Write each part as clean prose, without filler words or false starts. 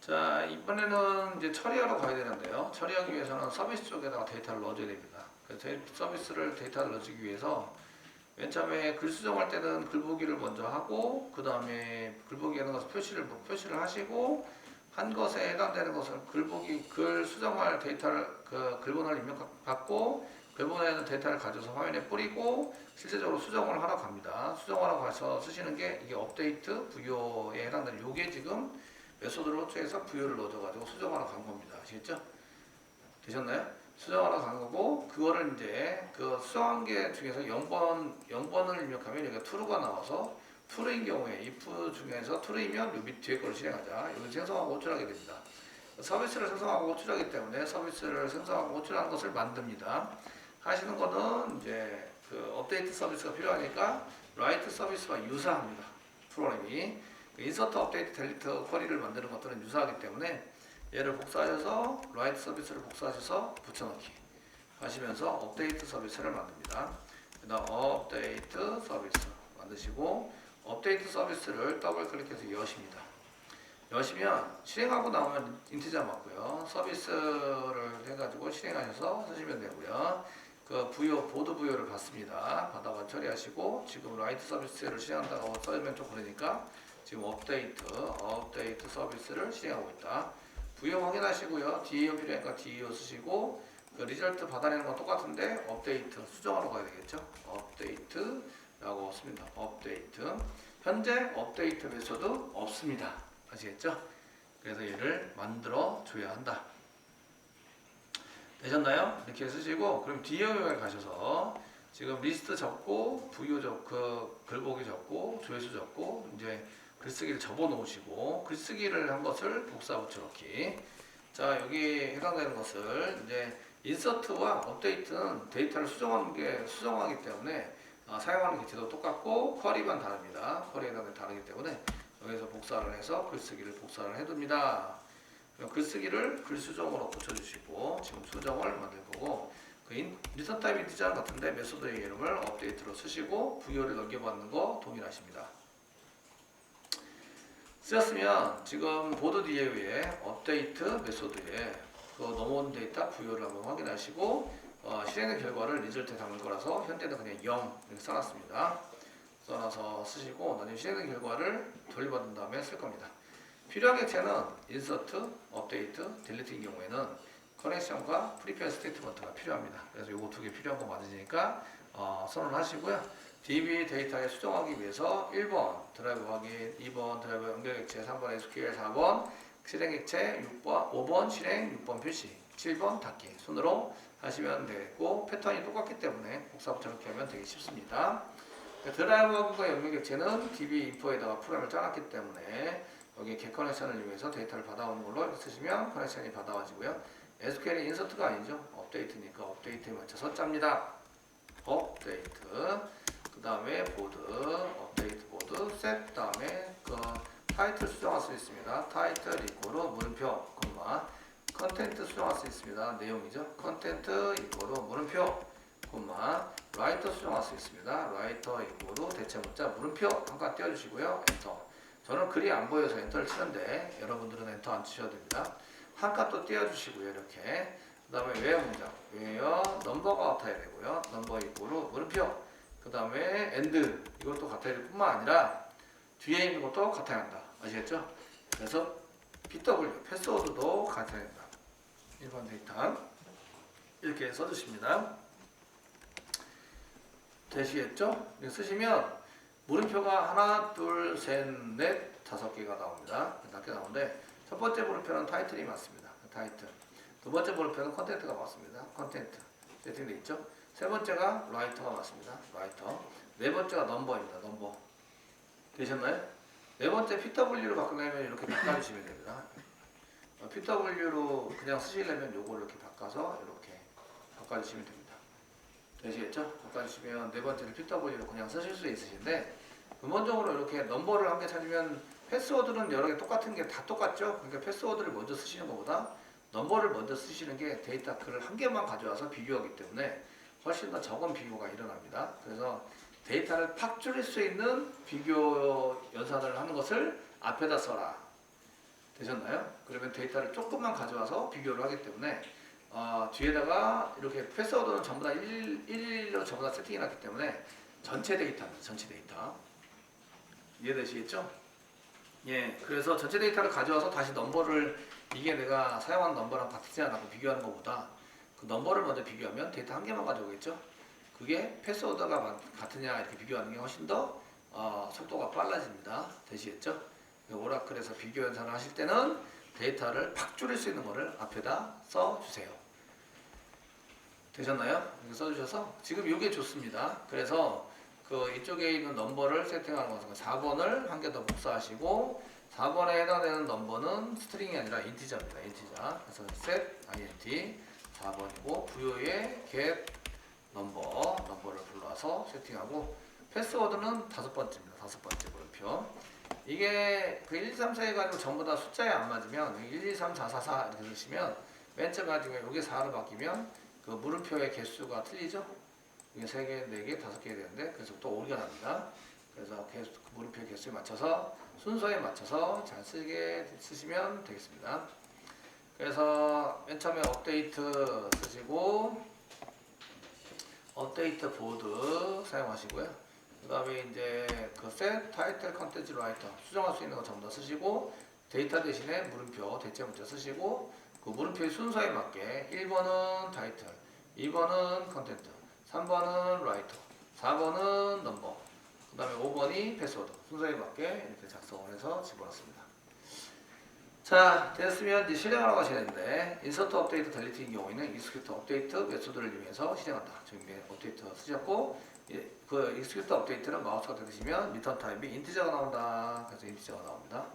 자, 이번에는 이제 처리하러 가야 되는데요. 처리하기 위해서는 서비스 쪽에다가 데이터를 넣어줘야 됩니다. 그래서 서비스를 데이터를 넣어주기 위해서 맨 처음에 글 수정할 때는 글보기를 먼저 하고, 그 다음에 글보기 하는 것을 표시를 하시고, 한 것에 해당되는 것을 글 수정할 데이터를 그 글본을 입력받고, 글본에 있는 데이터를 가져서 화면에 뿌리고 실제적으로 수정을 하러 갑니다. 수정하러 가서 쓰시는 게 이게 업데이트 부여에 해당되는 요게 지금 메소드를 호출해서 부여를 넣어줘가지고 수정하러 간 겁니다. 아시겠죠? 되셨나요? 수정하러 간 거고, 그거를 이제 그 수정한 게 중에서 0번을 입력하면 여기가 true가 나와서 true인 경우에 if 중에서 true이면 요 밑 뒤에 거를 실행하자. 여기 생성하고 호출하게 됩니다. 서비스를 생성하고 호출하기 때문에 서비스를 생성하고 호출하는 것을 만듭니다. 하시는 거는 이제 그 업데이트 서비스가 필요하니까 write 서비스와 유사합니다. 프로그램이 인서트, 업데이트, 델리트 쿼리를 만드는 것들은 유사하기 때문에 얘를 복사하셔서 write 서비스를 복사하셔서 붙여넣기 하시면서 업데이트 서비스를 만듭니다. 그 다음 업데이트 서비스 만드시고 업데이트 서비스를 더블 클릭해서 여십니다. 여시면 실행하고 나오면 인티저 맞고요. 서비스를 해가지고 실행하셔서 쓰시면 되고요. 그 보드 부여를 받습니다. 받아가 처리하시고 지금 라이트 서비스를 실행한다고 써면 좀 그러니까 지금 업데이트 서비스를 실행하고 있다. 부여 확인하시고요. DAO 필요하니까 DAO 쓰시고 그 리절트 받아내는 건 똑같은데 업데이트 수정하러 가야 되겠죠. 업데이트라고 씁니다. 업데이트. 현재 업데이트 메소드 없습니다. 아시겠죠? 그래서 얘를 만들어 줘야 한다. 되셨나요? 이렇게 쓰시고 그럼 DAO에 가셔서 지금 리스트 적고 부여 그 글보기 적고 조회수 적고 이제 글쓰기를 접어 놓으시고 글쓰기를 한 것을 복사 붙여넣기. 자, 여기 해당되는 것을 이제 인서트와 업데이트는 데이터를 수정하기 때문에 사용하는 기체도 똑같고 쿼리만 다릅니다. 쿼리에 해당되는 다르기 때문에 여기서 복사를 해서 글쓰기를 복사를 해둡니다. 글쓰기를 글수정으로 붙여주시고 지금 수정을 만들 거고 그 리턴 타입 인티저 같은데 메소드의 이름을 업데이트로 쓰시고 부여를 넘겨받는 거 동일하십니다. 쓰셨으면 지금 보드 뒤에 위에 업데이트 메소드에 그 넘어온 데이터 부여를 한번 확인하시고 실행의 결과를 리절트에 담을 거라서 현재는 그냥 0 이렇게 써놨습니다. 써놔서 쓰시고 나중에 실행의 결과를 돌려받은 다음에 쓸 겁니다. 필요한 객체는 인서트, 업데이트, 딜리트인 경우에는 커넥션과 프리페어 스테이트먼트가 필요합니다. 그래서 요거 두 개 필요한 거 맞으시니까 선언하시고요. DB 데이터에 수정하기 위해서 1번 드라이브 확인, 2번 드라이브 연결 객체, 3번 SQL, 4번 실행 객체, 5번 실행, 6번 표시, 7번 닫기 순으로 하시면 되겠고 패턴이 똑같기 때문에 복사 붙여넣기 하면 되게 쉽습니다. 드라이버과 연결 객체는 DB 인포에다가 프로그램을 짜놨기 때문에 여기 get 커넥션을 이용해서 데이터를 받아오는 걸로 쓰시면 커넥션이 받아와지고요. SQL이 인서트가 아니죠. 업데이트니까 업데이트에 맞춰서 짭니다. 업데이트 그 다음에 보드 업데이트 보드 셋 그 다음에 그 타이틀 수정할 수 있습니다. 타이틀 이꼬르 물음표 콤마 컨텐트 수정할 수 있습니다. 내용이죠. 컨텐트 이꼬르 물음표 콤마 라이터 수정할 수 있습니다. 라이터 이꼬르 대체 문자 물음표 한칸 띄워주시고요. 엔터. 저는 글이 안 보여서 엔터를 치는데 여러분들은 엔터 안 치셔도 됩니다. 한 칸 또 띄워주시고요. 이렇게 그 다음에 웨어 문장 웨어 넘버가 같아야 되고요. 넘버 이꼬르 물음표 그 다음에 엔드 이것도 같아야 될 뿐만 아니라 뒤에 있는 것도 같아야 한다. 아시겠죠? 그래서 PW 패스워드도 같아야 된다. 일반 데이터 이렇게 써주십니다. 되시겠죠? 이렇게 쓰시면 물음표가 하나, 둘, 셋, 넷, 5개가 나옵니다. 5개 나오는데 첫 번째 물음표는 타이틀이 맞습니다. 타이틀. 두 번째 물음표는 컨텐트가 맞습니다. 컨텐트. 세팅되어 있죠? 세 번째가 라이터가 맞습니다. 라이터. 네 번째가 넘버입니다. 넘버. 되셨나요? 네 번째 PW로 바꾸려면 이렇게 바꿔주시면 됩니다. PW로 그냥 쓰시려면 요거를 이렇게 바꿔서 이렇게 바꿔주시면 됩니다. 되시겠죠? 바꿔주시면 네 번째를 PW로 그냥 쓰실 수 있으신데 근본적으로 이렇게 넘버를 한 개 찾으면 패스워드는 여러 개 똑같은 게 다 똑같죠? 그러니까 패스워드를 먼저 쓰시는 것보다 넘버를 먼저 쓰시는 게 데이터 글을 한 개만 가져와서 비교하기 때문에 훨씬 더 적은 비교가 일어납니다. 그래서 데이터를 팍 줄일 수 있는 비교 연산을 하는 것을 앞에다 써라. 되셨나요? 그러면 데이터를 조금만 가져와서 비교를 하기 때문에 뒤에다가 이렇게 패스워드는 전부 다 111로 전부 다 세팅해 놨기 때문에 전체 데이터입니다. 전체 데이터. 이해되시겠죠? 예, 그래서 전체 데이터를 가져와서 다시 넘버를 이게 내가 사용한 넘버랑 같지 않고 비교하는 것보다 그 넘버를 먼저 비교하면 데이터 한 개만 가져오겠죠? 그게 패스워드가 같으냐 이렇게 비교하는 게 훨씬 더 속도가 빨라집니다. 되시겠죠? 오라클에서 비교 연산을 하실 때는 데이터를 팍 줄일 수 있는 거를 앞에다 써주세요. 되셨나요? 이렇게 써주셔서 지금 이게 좋습니다. 그래서 그 이쪽에 있는 넘버를 세팅하는 것은 4번을 한 개 더 복사하시고 4번에 해당되는 넘버는 스트링이 아니라 인티저입니다. 인티저. 그래서 set int 4번이고 부여의 get 넘버를 불러와서 세팅하고 패스워드는 5번째입니다. 5번째 물음표. 이게 그 1, 2, 3, 4 해가지고 전부 다 숫자에 안 맞으면 1, 2, 3, 4, 4, 4 이렇게 넣으시면 맨 처음에 가지고 이게 4로 바뀌면 그 물음표의 개수가 틀리죠? 이게 3개, 4개, 5개 되는데 그래서 또 오류가 납니다. 그래서 물음표 개수에 맞춰서 순서에 맞춰서 잘 쓰시면 되겠습니다. 그래서 맨 처음에 업데이트 쓰시고 업데이트 보드 사용하시고요. 그 다음에 이제 그 set title content writer 수정할 수 있는 거 전부 다 쓰시고 데이터 대신에 물음표 대체 문자 쓰시고 그 물음표의 순서에 맞게 1번은 타이틀, 2번은 컨텐트, 3번은 writer, 4번은 넘버, 그 다음에 5번이 패스워드 순서에 맞게 이렇게 작성을 해서 집어넣습니다. 자, 됐으면 이제 실행을 하고 가셔야 되는데 인서트 업데이트 델리트인 경우에는 익스큐트 업데이트 메소드를 이용해서 실행한다. 지금 업데이트 쓰셨고 그 익스큐트 업데이트는 마우스가 되시면 리턴 타입이 인티저가 나온다. 그래서 인티저가 나옵니다.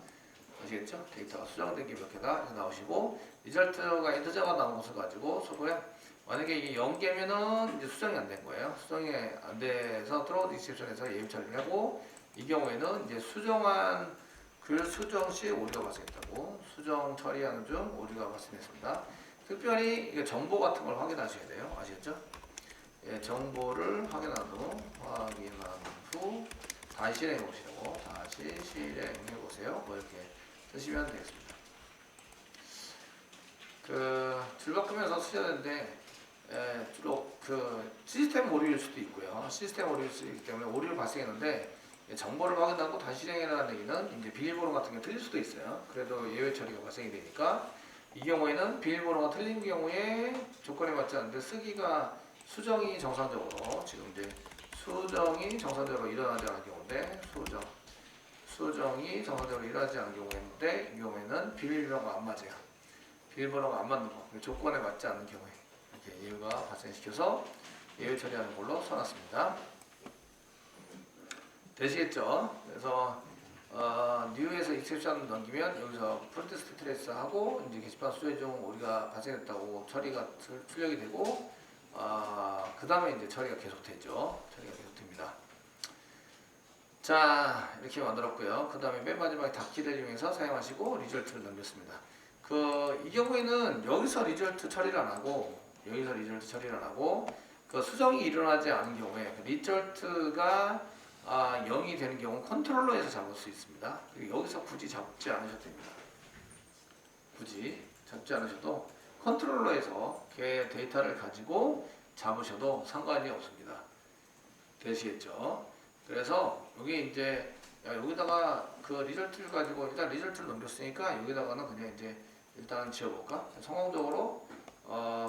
아시겠죠? 데이터가 수정된 게 몇 개다 이렇게 나오시고 리절트가 인티저가 나온 것을 가지고 소고요. 만약에 이게 0개면은 이제 수정이 안 된 거예요. 수정이 안 돼서 트로드 익셉션에서 예외 처리를 하고 이 경우에는 이제 수정한 글 수정 시 오류가 발생했다고 수정 처리하는 중 오류가 발생했습니다. 특별히 이게 정보 같은 걸 확인하셔야 돼요. 아시겠죠? 예, 정보를 확인한 후 다시 실행해 보시라고 다시 실행해 보세요. 뭐 이렇게 쓰시면 되겠습니다. 그 줄바꾸면서 쓰셔야 되는데 주로 그 시스템 오류일 수도 있고요. 시스템 오류일 수 있기 때문에 오류를 발생했는데 정보를 확인하고 다시 실행해라는 얘기는 이제 비밀번호 같은 게 틀릴 수도 있어요. 그래도 예외 처리가 발생이 되니까 이 경우에는 비밀번호가 틀린 경우에 조건에 맞지 않는데 쓰기가 수정이 정상적으로 지금 이제 수정이 정상적으로 일어나지 않은 경우인데 수정이 정상적으로 일어나지 않은 경우인데 이 경우에는 비밀번호가 안 맞아요. 비밀번호가 안 맞는 거 조건에 맞지 않는 경우에 이렇게 예외가 발생시켜서 예외 처리하는 걸로 써놨습니다. 되시겠죠? 그래서 뉴에서 익셉션 넘기면 여기서 프론트 스테이트레스 하고 이제 게시판 수정 중 오류가 발생했다고 처리가 출력이 되고 그 다음에 이제 처리가 계속되죠. 처리가 계속됩니다. 자, 이렇게 만들었고요. 그 다음에 맨 마지막에 닫기를 이용해서 사용하시고 리절트를 넘겼습니다. 이 경우에는 여기서 리절트 처리를 안 하고 그 수정이 일어나지 않은 경우에 그 리절트가 0이 되는 경우 컨트롤러에서 잡을 수 있습니다. 그리고 여기서 굳이 잡지 않으셔도 됩니다. 굳이 잡지 않으셔도 컨트롤러에서 데이터를 가지고 잡으셔도 상관이 없습니다. 되시겠죠? 그래서 여기 이제 여기다가 그 리절트를 가지고 일단 리절트를 넘겼으니까 여기다가는 그냥 이제 일단 지워볼까? 성공적으로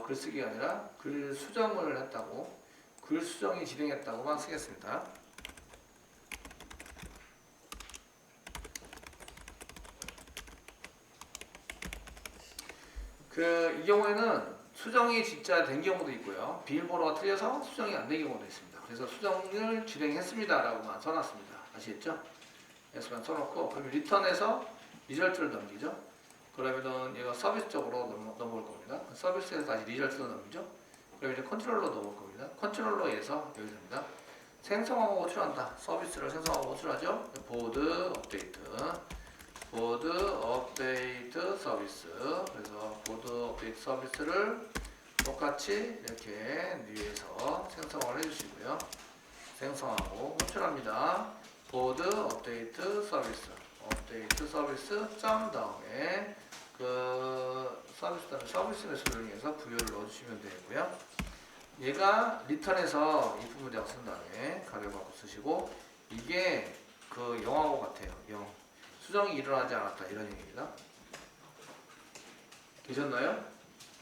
글쓰기가 아니라 글 수정을 했다고 글 수정이 진행했다고만 쓰겠습니다. 이 경우에는 수정이 진짜 된 경우도 있고요. 비밀번호가 틀려서 수정이 안 된 경우도 있습니다. 그래서 수정을 진행했습니다 라고만 써놨습니다. 아시겠죠? 예스만 써놓고 그럼 리턴에서 리절트를 넘기죠. 그러면은 얘가 서비스 쪽으로 넘어올 겁니다. 서비스에서 다시 리절트로 넘기죠. 그럼 이제 컨트롤러 넘어올 겁니다. 컨트롤러에서 여기서입니다. 생성하고 호출한다. 서비스를 생성하고 호출하죠. 보드 업데이트 서비스. 그래서 보드 업데이트 서비스를 똑같이 이렇게 뉴에서 생성을 해주시고요. 생성하고 호출합니다. 보드 업데이트 서비스. 업데이트 서비스 점 다음에 그 서비스 다음에 서비스 메시지를 이용해서 부여를 넣어주시면 되고요. 얘가 리턴에서 이 부분장 쓴 다음에 가려고 쓰시고 이게 그 0하고 같아요. 0. 수정이 일어나지 않았다 이런 얘기입니다. 되셨나요?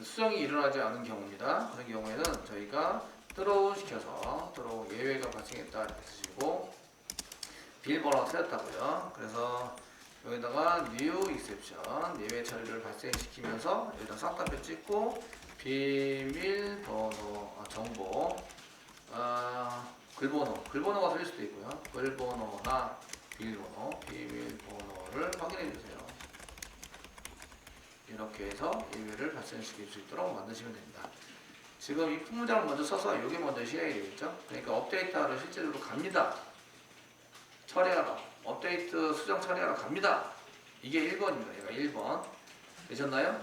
수정이 일어나지 않은 경우입니다. 그런 경우에는 저희가 throw 시켜서 throw 예외가 발생했다 이렇게 쓰시고 비밀번호가 틀렸다고요. 그래서 여기다가 new exception 예외 처리를 발생시키면서 여기다 싹다빼 찍고 비밀번호 정보 글번호가 틀릴 수도 있고요. 글번호나 비밀번호를 확인해 주세요. 이렇게 해서 예외를 발생시킬 수 있도록 만드시면 됩니다. 지금 이 문장을 먼저 써서 이게 먼저 실행이 되겠죠. 그러니까 업데이트하러 실제로 갑니다. 처리하러 업데이트 수정 처리하러 갑니다. 이게 1번입니다. 얘가 1번 되셨나요?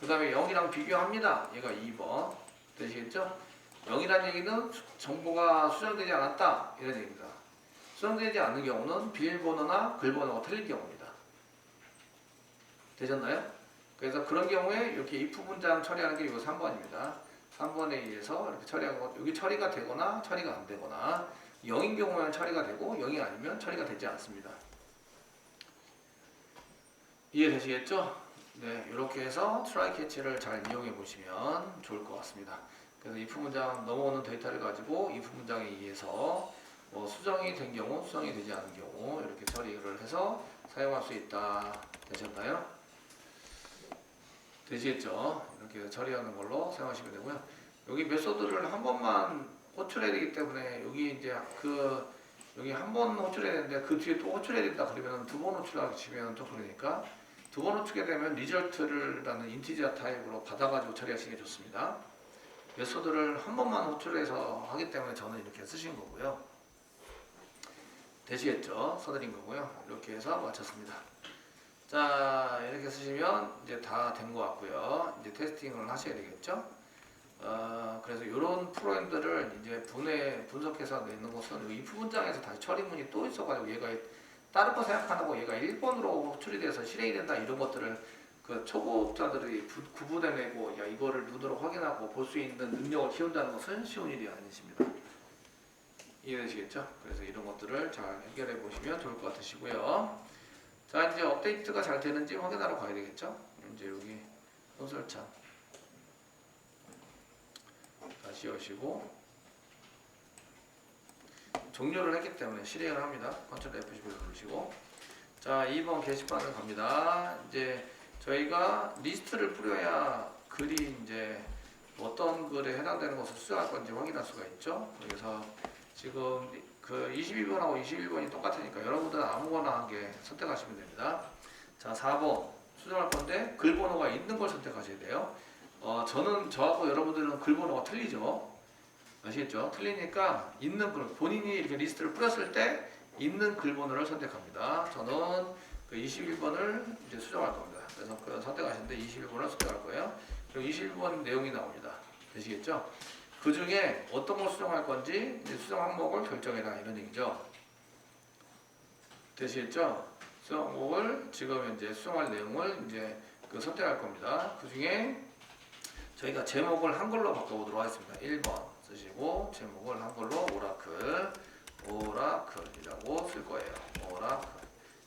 그 다음에 0이랑 비교합니다. 얘가 2번 되시겠죠? 0이라는 얘기는 정보가 수정되지 않았다 이런 얘기입니다. 수정되지 않는 경우는 비밀번호나 글번호가 틀린 경우입니다. 되셨나요? 그래서 그런 경우에 이렇게 if 문장 처리하는 게 이거 3번입니다. 3번에 의해서 이렇게 처리하고 여기 처리가 되거나 처리가 안 되거나 0인 경우에는 처리가 되고 0이 아니면 처리가 되지 않습니다. 이해되시겠죠? 네, 이렇게 해서 try catch를 잘 이용해 보시면 좋을 것 같습니다. 그래서 if 문장 넘어오는 데이터를 가지고 if 문장에 의해서 뭐 수정이 된 경우, 수정이 되지 않은 경우 이렇게 처리를 해서 사용할 수 있다. 되셨나요? 되시겠죠? 이렇게 처리하는 걸로 사용하시면 되고요. 여기 메소드를 한 번만 호출해야 되기 때문에 여기 이제 여기 한 번 호출해야 되는데 그 뒤에 또 호출해야 된다 그러면 두 번 호출하시면 또 그러니까 두 번 호출하게 되면 리절트라는 인티저 타입으로 받아가지고 처리하시는 게 좋습니다. 메소드를 한 번만 호출해서 하기 때문에 저는 이렇게 쓰신 거고요. 되시겠죠? 써드린 거고요. 이렇게 해서 마쳤습니다. 자, 이렇게 쓰시면 이제 다 된 것 같고요. 이제 테스팅을 하셔야 되겠죠? 그래서 이런 프로그램들을 이제 분석해서 내는 것은 이 if 문장에서 다시 처리문이 또 있어가지고 얘가 다른 거 생각하고 얘가 1번으로 처리돼서 실행이 된다 이런 것들을 그 초보자들이 구분해내고 야 이거를 눈으로 확인하고 볼 수 있는 능력을 키운다는 것은 쉬운 일이 아니십니다. 이해되시겠죠? 그래서 이런 것들을 잘 해결해 보시면 좋을 것 같으시고요. 자, 이제 업데이트가 잘 되는지 확인하러 가야 되겠죠? 이제 여기 콘솔창 다시 여시고 종료를 했기 때문에 실행을 합니다. 컨트롤 F11을 누르시고 자, 2번 게시판을 갑니다. 이제 저희가 리스트를 뿌려야 글이 이제 어떤 글에 해당되는 것을 수정할 건지 확인할 수가 있죠. 그래서 지금 그 22번하고 21번이 똑같으니까 여러분들은 아무거나 한 개 선택하시면 됩니다. 자, 4번 수정할 건데 글번호가 있는 걸 선택하셔야 돼요. 저하고 여러분들은 글번호가 틀리죠. 아시겠죠? 틀리니까 있는 글, 본인이 이렇게 리스트를 뿌렸을 때 있는 글번호를 선택합니다. 저는 그 21번을 이제 수정할 겁니다. 그래서 그 선택하시는데 21번을 선택할 거예요. 그리고 21번 내용이 나옵니다. 되시겠죠? 그 중에 어떤 걸 수정할 건지 이제 수정 항목을 결정해라 이런 얘기죠. 되시겠죠? 수정 항목을 지금 현재 수정할 내용을 이제 그 선택할 겁니다. 그 중에 저희가 제목을 한글로 바꿔보도록 하겠습니다. 1번 쓰시고 제목을 한글로 오라클이라고 쓸 거예요. 오라클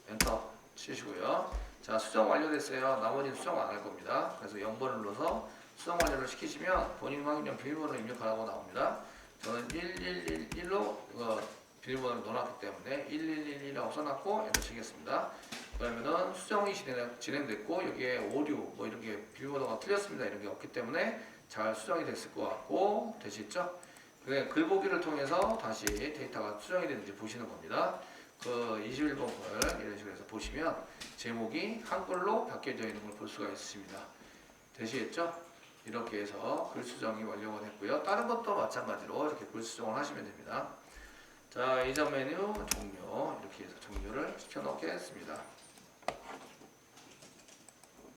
엔터 치시고요. 자, 수정 완료됐어요. 나머지는 수정 안 할 겁니다. 그래서 0번을 눌러서 수정 완료를 시키시면 본인 확인용 비밀번호 입력하라고 나옵니다. 저는 1111로 비밀번호를 넣어놨기 때문에 1111이라고 써놨고 엔터 치겠습니다. 그러면은 수정이 진행됐고 여기에 오류 뭐 이런 게 비밀번호가 틀렸습니다 이런 게 없기 때문에 잘 수정이 됐을 것 같고 되시죠? 글보기를 통해서 다시 데이터가 수정이 되는지 보시는 겁니다. 그 21번 글 이런 식으로 해서 보시면 제목이 한글로 바뀌어져 있는 걸 볼 수가 있습니다. 되시겠죠? 이렇게 해서 글 수정이 완료가 됐고요. 다른 것도 마찬가지로 이렇게 글 수정을 하시면 됩니다. 자, 이전 메뉴 종료 이렇게 해서 종료를 시켜 놓겠습니다.